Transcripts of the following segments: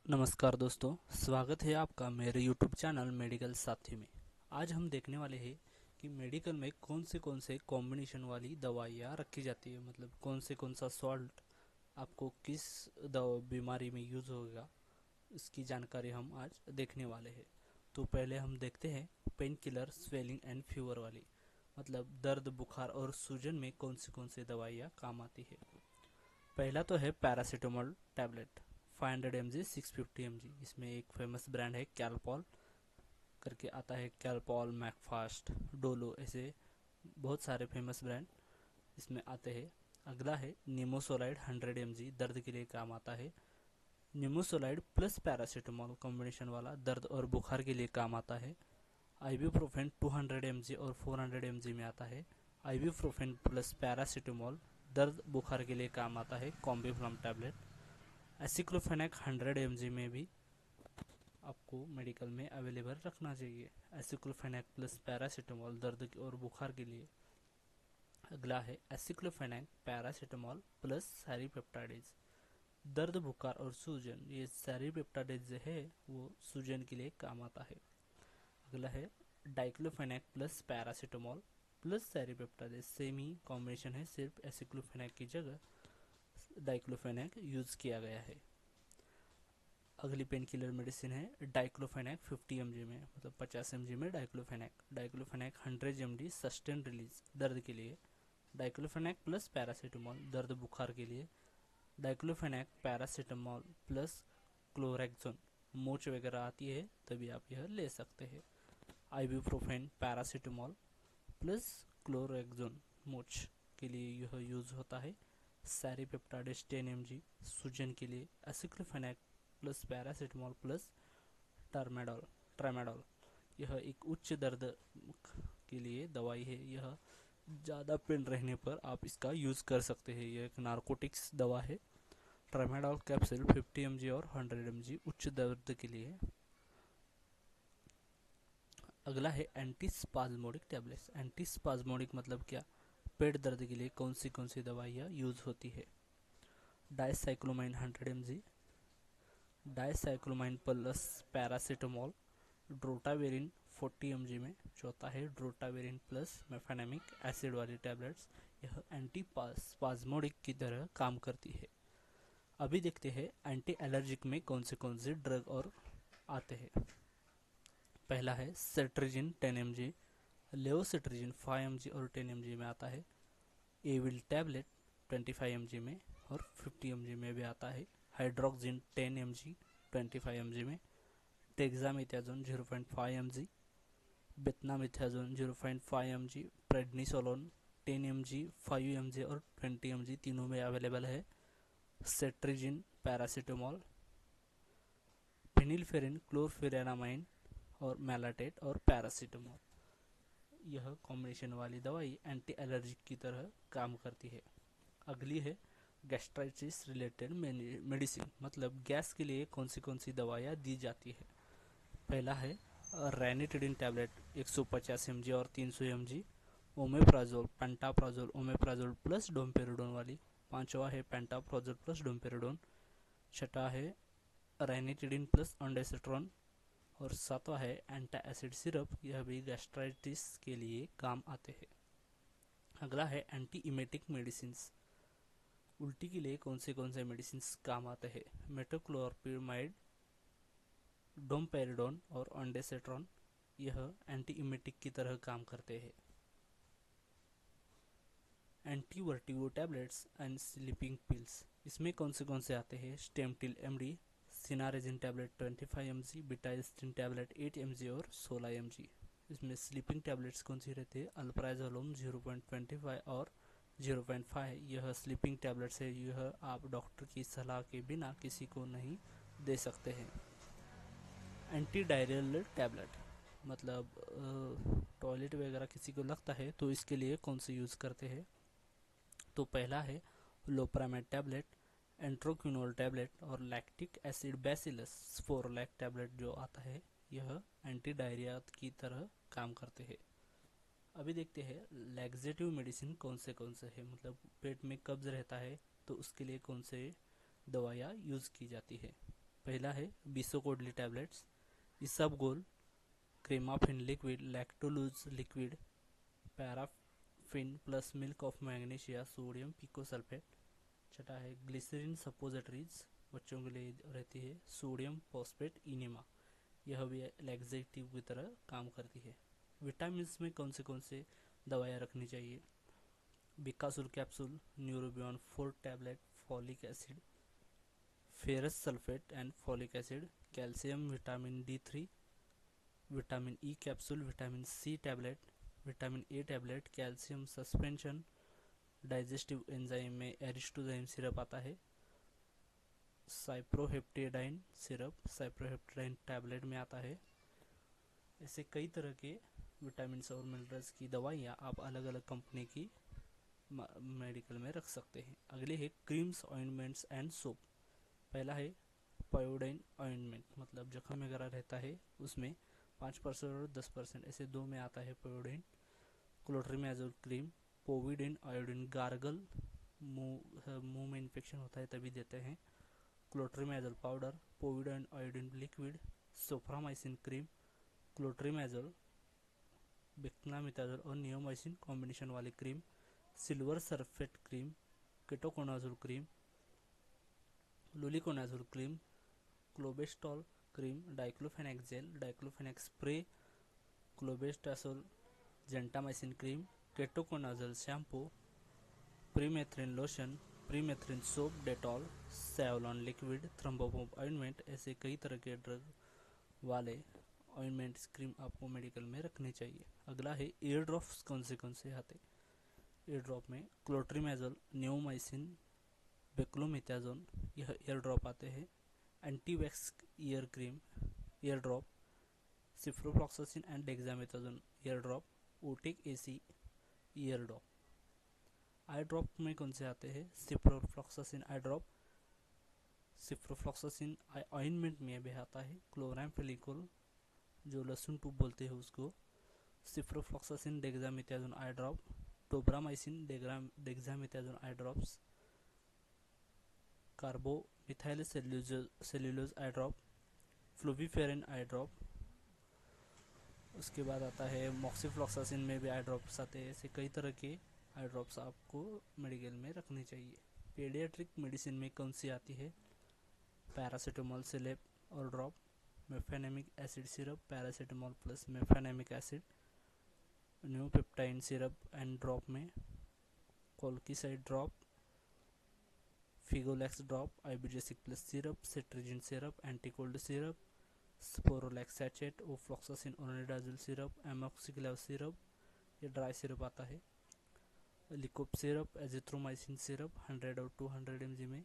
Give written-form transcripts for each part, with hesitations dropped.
नमस्कार दोस्तों, स्वागत है आपका मेरे YouTube चैनल मेडिकल साथी में। आज हम देखने वाले हैं कि मेडिकल में कौन से कॉम्बिनेशन वाली दवाइयाँ रखी जाती है, मतलब कौन सा सॉल्ट आपको किस दवा बीमारी में यूज़ होगा, इसकी जानकारी हम आज देखने वाले हैं। तो पहले हम देखते हैं pain killer, swelling and fever वाली, मतलब दर्द, बुखार और सूजन में कौन सी दवाइयाँ काम आती है। पहला तो है पैरासीटामोल टैबलेट, 500 mg, 650 mg। इसमें एक फेमस ब्रांड है कैलपॉल करके आता है, कैलपॉल, मैकफास्ट, डोलो, ऐसे बहुत सारे फेमस ब्रांड इसमें आते हैं। अगला है निमोसोलाइड 100 mg, दर्द के लिए काम आता है। निमोसोलाइड प्लस पैरासीटामोल कॉम्बिनेशन वाला दर्द और बुखार के लिए काम आता है। आइबुप्रोफेन 200 mg और 400 mg में आता है। आइबुप्रोफेन प्लस पैरासीटामोल दर्द बुखार के लिए काम आता है, कॉम्बीफ्लम टैबलेट। एसिक्लोफेनेक 100 mg में भी आपको मेडिकल में अवेलेबल रखना चाहिए, एसिक्लोफेनेक प्लस पैरासीटामोल दर्द और बुखार के लिए। अगला है एसिक्लोफेनेक पैरासीटामोल प्लस सैरिपेप्टाइड्स, दर्द, बुखार और सूजन। ये सैरिपेप्टाइड्स जो है वो सूजन के लिए काम आता है। अगला है diclofenac plus paracetamol plus serrapeptides, same ही कॉम्बिनेशन है, सिर्फ एसिक्लोफेनेक की जगह डाइक्लोफेनेक यूज़ किया गया है। अगली पेन किलर मेडिसिन है डाइक्लोफेनेक 50 mg में, मतलब 50 mg में डाइक्लोफेनेक 100 mg सस्टेन रिलीज दर्द के लिए। डाइक्लोफेनेक प्लस पैरासीटामोल दर्द बुखार के लिए। डाइक्लोफेनेक पैरासीटामोल प्लस क्लोरेक्जोन, मोच वगैरह आती है तभी आप यह ले सकते हैं। आइबुप्रोफेन पैरासीटामोल प्लस क्लोरेक्जोन, मोच के लिए यह यूज़ होता है। सैरिपेप्टाइड्स 10 mg सूजन के लिए। एसिक्लोफेनेक प्लस पैरासीटामोल प्लस टर्मेडोल ट्रामेडोल, यह एक उच्च दर्द के लिए दवाई है। यह ज़्यादा पेन रहने पर आप इसका यूज़ कर सकते हैं। यह एक नार्कोटिक्स दवा है। ट्रामेडोल कैप्सूल 50 mg और 100 mg उच्च दर्द के लिए। अगला है एंटीस्पाज्मोडिक टैबलेट्स। एंटीस्पाज्मोडिक मतलब क्या? पेट दर्द के लिए कौन सी दवाइयाँ यूज़ होती है? Dicyclomine 100 mg, dicyclomine plus paracetamol. Drotaverine 40 mg में। चौथा है ड्रोटावेरिन प्लस मेफेनेमिक एसिड वाली टैबलेट्स, यह एंटी स्पाज्मोडिक की तरह काम करती है। अभी देखते हैं एंटी एलर्जिक में कौन से ड्रग और आते हैं। पहला है सेट्रिजिन 10 mg, लेवोसिट्रिजिन 5 mg और 10 mg में आता है। एविल टैबलेट 25 mg में और 50 mg में भी आता है। हाइड्रोक्सिन 10 mg 25 mg में। टेक्सामिथाजोन 0.5 mg, बेटनामिथाजोन 0.5 mg, prednisolone 10 mg, 5 mg और 20 mg तीनों में अवेलेबल है। सेट्रिजिन पैरासीटामोल, फेनिलफेरिन, क्लोरफेरेनामाइन और मैलाटेट और पैरासीटामोल, यह कॉम्बिनेशन वाली दवाई एंटी एलर्जिक की तरह काम करती है। अगली है गैस्ट्राइटिस रिलेटेड मेडिसिन, मतलब गैस के लिए कौन सी दवाइयाँ दी जाती है। पहला है रैनिटिडिन टैबलेट 150 mg और 300 mg। Omeprazole, pantoprazole, omeprazole plus domperidone वाली। पांचवा है पेंटाप्राजोल प्लस डोम्पेरिडोन। छठा है रैनिटिडिन प्लस ऑन्डेसिट्रॉन। और सातवां है एंटा एसिड सिरप, यह भी गैस्ट्राइटिस के लिए काम आते हैं। अगला है एंटी इमेटिक मेडिसिन, उल्टी के लिए कौन से मेडिसिन काम आते हैं। मेटोक्लोप्रामाइड, डोम्पेरिडोन और ऑन्डेसिट्रॉन, यह एंटी इमेटिक की तरह काम करते हैं। Anti vertigo tablets and sleeping pills, इसमें कौन से आते हैं। Stemetil MD, cinnarizine tablet 25 mg, betahistine tablet 8 mg और 16 mg। इसमें स्लीपिंग टैबलेट्स कौन सी रहती है। अल्प्राजोलम 0.25 और 0.5, यह स्लीपिंग टैबलेट्स है। यह आप डॉक्टर की सलाह के बिना किसी को नहीं दे सकते हैं। एंटी डायरियल टैबलेट, मतलब टॉयलेट वगैरह किसी को लगता है तो इसके लिए कौन से यूज़ करते हैं। तो पहला है लोप्रामेड टैबलेट, एंट्रोक्विनोल टैबलेट और लैक्टिक एसिड बैसिलस स्पोरोलैक टैबलेट जो आता है, यह एंटी डायरिया की तरह काम करते हैं। अभी देखते हैं लैक्सेटिव मेडिसिन कौन से हैं, मतलब पेट में कब्ज रहता है तो उसके लिए कौन से दवाइयाँ यूज़ की जाती है। पहला है bisacodyl tablets, isabgol, Cremaffin liquid, lactulose liquid, paraffin plus milk of magnesia, sodium picosulphate. छठा है ग्लिसरीन सपोजिटरीज, बच्चों के लिए रहती है, सोडियम फॉस्फेट इनेमा, यह भी लैक्सेटिव की तरह काम करती है। विटामिन में कौन से दवाइयाँ रखनी चाहिए? Becosules capsule, Neurobion 4 tablet, folic acid, ferrous sulphate and folic acid, calcium, vitamin D3, vitamin E capsule, vitamin C tablet, vitamin A tablet, calcium suspension, digestive enzyme में एरिस्टोजाइम सिरप आता है, साइप्रोहेप्टेडाइन सिरप, साइप्रोहेप्टेडाइन टैबलेट में आता है। ऐसे कई तरह के विटामिन और मिनरल्स की दवाइयाँ आप अलग अलग कंपनी की मेडिकल में रख सकते हैं। अगले है क्रीम्स, ऑइंटमेंट्स एंड सोप। पहला है पायोडाइन ऑइंटमेंट, मतलब जख्म वगैरह रहता है उसमें 5% और 10% ऐसे दो में आता है Pyodine. Clotrimazole cream, povidone iodine gargle, मुंह में इन्फेक्शन होता है तभी देते हैं। Clotrimazole powder, povidone iodine liquid, Soframycin cream, clotrimazole, beclomethasone और नियोमाइसिन कॉम्बिनेशन वाली cream, silver sulphate cream, ketoconazole cream, luliconazole cream, clobetasol cream, diclofenac gel, diclofenac spray, clobetasol, gentamicin cream, ketoconazole shampoo, permethrin lotion, permethrin soap, Dettol, Savlon liquid, Thrombophob ointment. ऐसे कई तरह के drug वाले ointment cream आपको medical में रखनी चाहिए। अगला है ईयर ड्रॉप्स, कौन से आते? ईयर ड्रॉप में क्लोट्रिमेजोल, नियोमाइसिन, बेक्लोमिथाजोन, यह ईयर ड्रॉप आते हैं। Antiwax ear cream, ear drop, ciprofloxacin and dexamethasone ear drop, Otek AC ear drop. Eye drop में कौन से आते हैं? सिफ्रोफ्लॉक्सासिन आई ड्रॉप, सिफ्रोफ्लॉक्सासिन ऑइंटमेंट में भी आता है। क्लोराम्फेनिकोल, जो लहसुन टूब बोलते हैं उसको, ciprofloxacin dexamethasone eye drop, tobramycin dexamethasone eye drops, carboxymethyl cellulose eye drop, flurbiprofen eye drop. उसके बाद आता है मॉक्सीफ्लॉक्सासिन में भी आई ड्रॉप्स आते हैं। ऐसे कई तरह के आई ड्रॉप्स आपको मेडिकल में रखनी चाहिए। पीडियाट्रिक मेडिसिन में कौन सी आती है? पैरासीटामोल सिरप और drop, mefenamic acid syrup, paracetamol plus mefenamic acid, Neopeptine syrup and drop में, Colicaid drop, Figolex drop, Ibugesic plus syrup, cetirizine syrup, anticold syrup, Sporolac sachet, ofloxacin ornidazole syrup, Amoxyclav syrup, ये dry syrup आता है। लिकोप syrup, azithromycin syrup 100 और 200 mg में,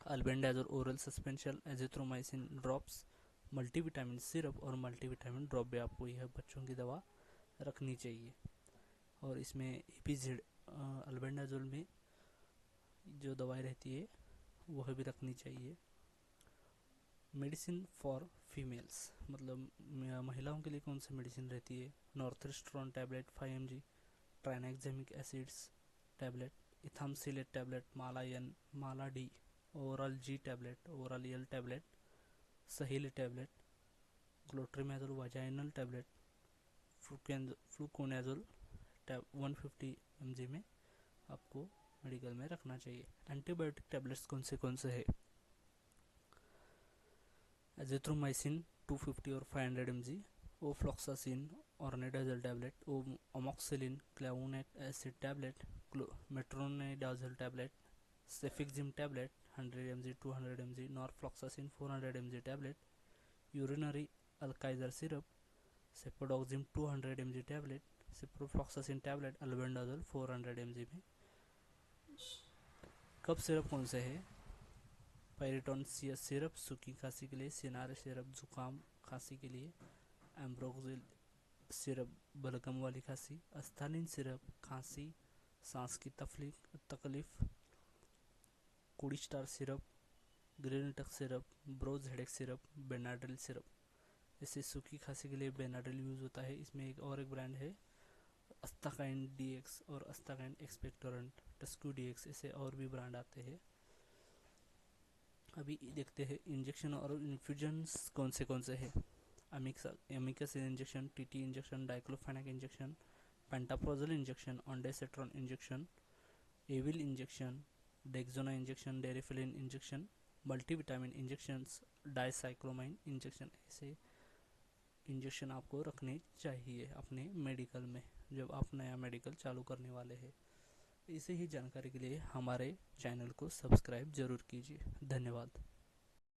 albendazole oral suspension, azithromycin drops, multivitamin syrup और multivitamin drop भी आपको यह बच्चों की दवा रखनी चाहिए। और इसमें एपीजेड अल्बेंडाजोल में जो दवाई रहती है वह भी रखनी चाहिए। मेडिसिन फॉर फीमेल्स, मतलब महिलाओं के लिए कौन सी मेडिसिन रहती है? Norethisterone tablet 5 mg, tranexamic acids tablet, ethamsylate tablet, Mala N, Mala D, oral G tablet, oral L tablet, Saheli tablet, clotrimazole vaginal tablet, fluconazole 150 mg में आपको मेडिकल में रखना चाहिए। एंटीबायोटिक टैबलेट्स कौन से है? एजिथ्रोमाइसिन 250 और 500 mg, ofloxacin ornidazole tablet, amoxicillin, clavulanate acid tablet, metronidazole tablet, cefixime tablet 100 mg 200 mg, norfloxacin 400 mg tablet, urinary alkalizer syrup, cefpodoxime 200 mg tablet, ciprofloxacin tablet, albendazole 400 mg में। Cough syrup कौन से है? पायरिटोन syrup सूखी खांसी के लिए, scenario syrup जुकाम खांसी के लिए, एम्ब्रोक्सिल सिरप बलगम वाली खांसी, अस्थानिन सिरप खांसी सांस की तकलीफ, Codistar syrup, Grilinctus syrup, Brozedex syrup, Benadryl syrup. इससे सूखी खांसी के लिए बेनाड्रिल यूज होता है। इसमें एक ब्रांड है अस्ताकाइन डीएक्स और अस्ताकाइन एक्सपेक्टोरेंट, टस्क्यू डीएक्स, ऐसे और भी ब्रांड आते हैं। अभी देखते हैं इंजेक्शन और इन्फ्यूजन्स कौन से हैं। Amikacin injection, TT injection, diclofenac injection, pantoprazole injection, ondansetron injection, Avil injection, Dexona injection, Deriphyllin injection, multivitamin injections, dicyclomine injection. ऐसे इंजेक्शन आपको रखने चाहिए अपने मेडिकल में जब आप नया मेडिकल चालू करने वाले हैं। इसे ही जानकारी के लिए हमारे चैनल को सब्सक्राइब जरूर कीजिए। धन्यवाद।